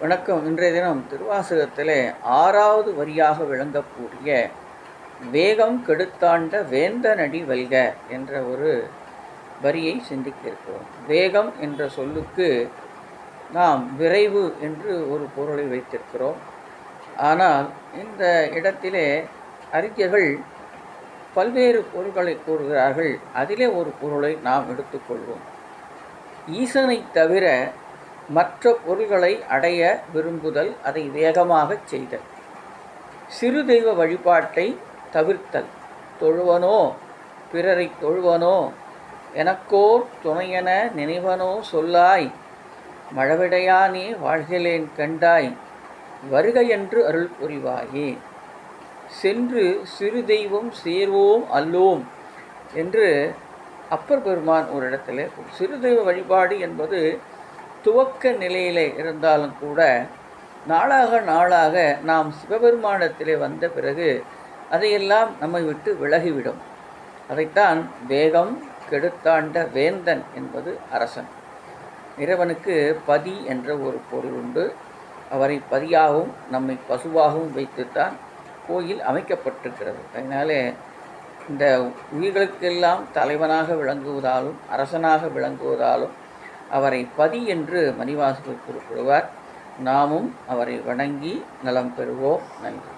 வணக்கம். இன்றைய தினம் திருவாசகத்திலே 6வது வரியாக விளங்கக்கூடிய வேகம் கெடுத்தாண்ட வேந்தனடி வெல்க என்ற ஒரு வரியை சிந்திக்க இருக்கிறோம். வேகம் என்ற சொல்லுக்கு நாம் விரைவு என்று ஒரு பொருளை வைத்திருக்கிறோம். ஆனால் இந்த இடத்திலே அறிஞர்கள் பல்வேறு பொருள்களை கூறுகிறார்கள். அதிலே ஒரு பொருளை நாம் எடுத்துக்கொள்வோம். ஈசனை தவிர மற்ற பொருள்களை அடைய விரும்புதல், அதை வேகமாகச் செய்தல், சிறு தெய்வ வழிபாட்டை தவிர்த்தல், தொழுவனோ பிறரை தொழுவனோ எனக்கோர் துணையென நினைவனோ சொல்லாய் மழவிடையானே வாழ்கிலேன் கண்டாய் வருகையென்று அருள் புரிவாயே, சென்று சிறு தெய்வம் சேர்வோம் அல்லோம் என்று அப்பர் பெருமான் ஒரு இடத்துல சிறு தெய்வ வழிபாடு என்பது துவக்க நிலையிலே இருந்தாலும் கூட நாளாக நாளாக நாம் சிவபெருமானத்திலே வந்த பிறகு அதையெல்லாம் நம்மை விட்டு விலகிவிடும். அதைத்தான் வேகம் கெடுத்தாண்ட வேந்தன் என்பது அரசன். இறைவனுக்கு பதி என்ற ஒரு பொருள் உண்டு. அவரை பதியாகவும் நம்மை பசுவாகவும் வைத்துத்தான் கோயில் அமைக்கப்பட்டிருக்கிறது. அதனாலே இந்த உயிர்களுக்கெல்லாம் தலைவனாக விளங்குவதாலும் அரசனாக விளங்குவதாலும் அவரை பதி என்று மணிவாசகர் குறிப்பிடுவார். நாமும் அவரை வணங்கி நலம் பெறுவோம். நன்றி.